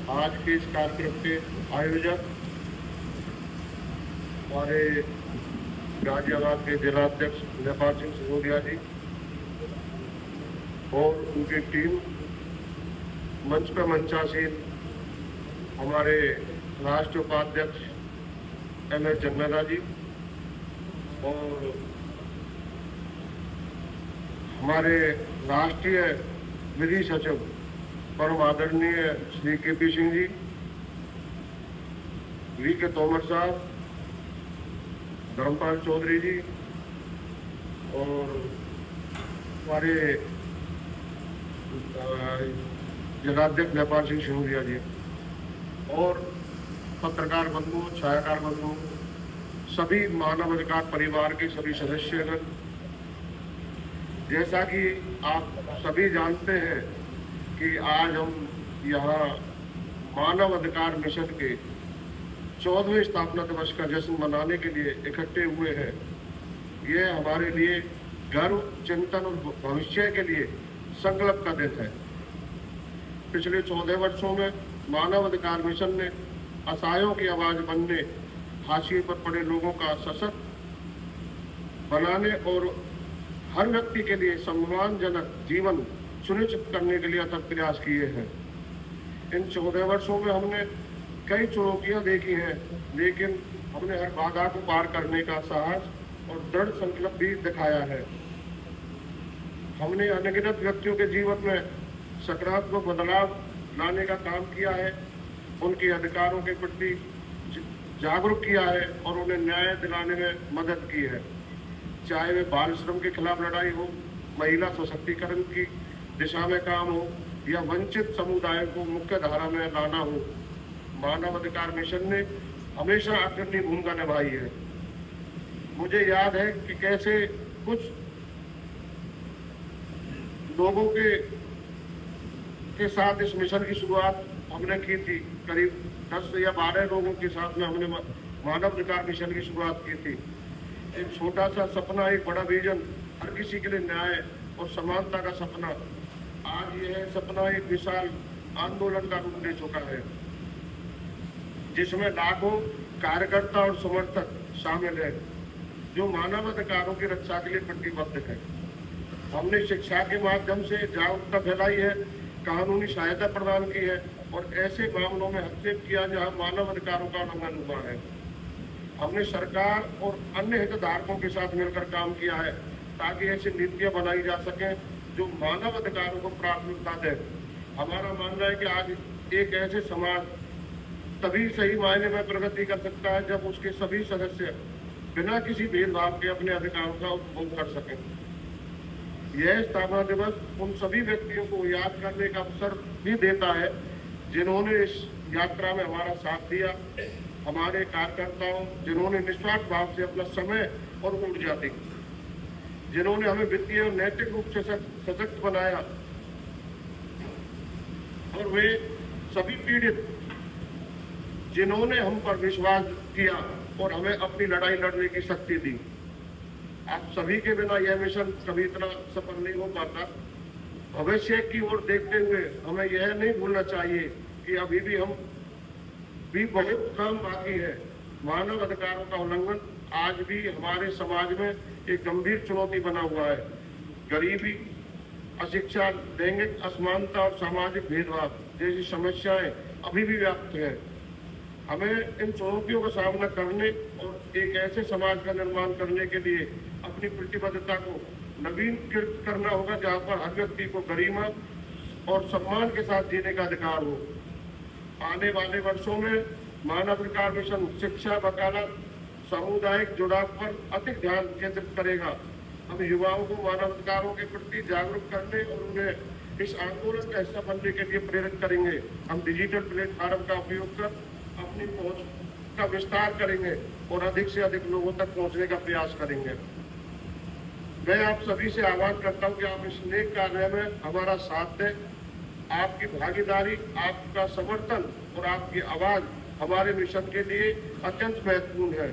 आज के इस कार्यक्रम के आयोजक हमारे गाजियाबाद के जिलाध्यक्ष नेपाल सिंह सिसोदिया जी और उनकी टीम, मंच पर मंचासीन हमारे राष्ट्रीय उपाध्यक्ष MS जगन्नाथ जी और हमारे राष्ट्रीय विधि सचिव परम आदरणीय श्री KP सिंह जी, VK तोमर साहब, धर्मपाल चौधरी जी और हमारे जिलाध्यक्ष नेपाल सिंह सिसोदिया जी और पत्रकार बंधु, छायाकार बंधु, सभी मानवाधिकार परिवार के सभी सदस्यगण, जैसा कि आप सभी जानते हैं कि आज हम यहाँ मानव अधिकार मिशन के 14वें स्थापना दिवस का जश्न मनाने के लिए इकट्ठे हुए हैं। ये हमारे लिए गर्व, चिंतन और भविष्य के लिए संकल्प का दिन है। पिछले 14 वर्षों में मानव अधिकार मिशन ने असहायों की आवाज बनने, हाशिए पर पड़े लोगों का सशक्त बनाने और हर व्यक्ति के लिए सम्मानजनक जीवन सुनिश्चित करने के लिए अथक प्रयास किए हैं। इन 14 वर्षों में हमने कई चुनौतियां देखी हैं, लेकिन हमने हर बाधा को पार करने का साहस और दृढ़ संकल्प भी दिखाया है। हमने अनगिनत व्यक्तियों के जीवन में सकारात्मक बदलाव लाने का काम किया है, उनके अधिकारों के प्रति जागरूक किया है और उन्हें न्याय दिलाने में मदद की है। चाहे वे बाल श्रम के खिलाफ लड़ाई हो, महिला सशक्तिकरण की दिशा में काम हो या वंचित समुदाय को मुख्य धारा में लाना हो, मानव अधिकार मिशन ने हमेशा अग्रणी भूमिका निभाई है। मुझे याद है कि कैसे कुछ लोगों के साथ इस मिशन की शुरुआत हमने की थी। करीब 10 या 12 लोगों के साथ में हमने मानव अधिकार मिशन की शुरुआत की थी। एक छोटा सा सपना, एक बड़ा विजन, हर किसी के लिए न्याय और समानता का सपना, आज यह सपना एक विशाल आंदोलन का रूप ले चुका है, जिसमें लाखों कार्यकर्ता और समर्थक शामिल हैं जो मानव अधिकारों की रक्षा के लिए प्रतिबद्ध है। हमने शिक्षा के माध्यम से जागरूकता फैलाई है, कानूनी सहायता प्रदान की है और ऐसे मामलों में हस्तक्षेप किया जहां मानव अधिकारों का उल्लंघन हुआ है। हमने सरकार और अन्य हितधारकों के साथ मिलकर काम किया है ताकि ऐसी नीतियां बनाई जा सकें जो मानव अधिकारों को प्राथमिकता दें। हमारा मानना है कि आज एक ऐसे समाज तभी सही मायने में प्रगति कर सकता है जब उसके सभी सदस्य बिना किसी भेदभाव के अपने अधिकारों का उपभोग कर सकें। यह स्थापना दिवस उन सभी व्यक्तियों को याद करने का अवसर भी देता है जिन्होंने इस यात्रा में हमारा साथ दिया, हमारे कार्यकर्ताओं जिन्होंने निस्वार्थ भाव से अपना समय और ऊर्जा दी, जिन्होंने हमें वित्तीय और नैतिक रूप से सशक्त बनाया, और वे सभी पीड़ित जिन्होंने हम पर विश्वास किया और हमें अपनी लड़ाई लड़ने की शक्ति दी। आप सभी के बिना यह मिशन कभी इतना सफल नहीं हो पाता। भविष्य की ओर देखते हुए हमें यह नहीं भूलना चाहिए कि अभी भी बहुत काम बाकी है। मानव अधिकारों का उल्लंघन आज भी हमारे समाज में एक गंभीर चुनौती बना हुआ है। गरीबी, अशिक्षा, लैंगिक असमानता और सामाजिक भेदभाव जैसी समस्याएं अभी भी व्याप्त हैं। हमें इन चुनौतियों का सामना करने और एक ऐसे समाज का निर्माण करने के लिए अपनी प्रतिबद्धता को नवीनीकृत करना होगा जहां पर हर व्यक्ति को गरिमा और सम्मान के साथ जीने का अधिकार हो। आने वाले वर्षों में मानव अधिकार मिशन शिक्षा, वकालत, सामुदायिक जुड़ाव पर अधिक ध्यान केंद्रित करेगा। हम युवाओं को मानव अधिकारों के प्रति जागरूक करने और उन्हें इस आंदोलन का हिस्सा बनने के लिए प्रेरित करेंगे। हम डिजिटल प्लेटफॉर्म का उपयोग कर अपनी पहुंच का विस्तार करेंगे और अधिक से अधिक लोगों तक पहुंचने का प्रयास करेंगे। मैं आप सभी से आह्वान करता हूं कि आप इस नेक कार्य में हमारा साथ दें। आपकी भागीदारी, आपका समर्थन और आपकी आवाज हमारे मिशन के लिए अत्यंत महत्वपूर्ण है।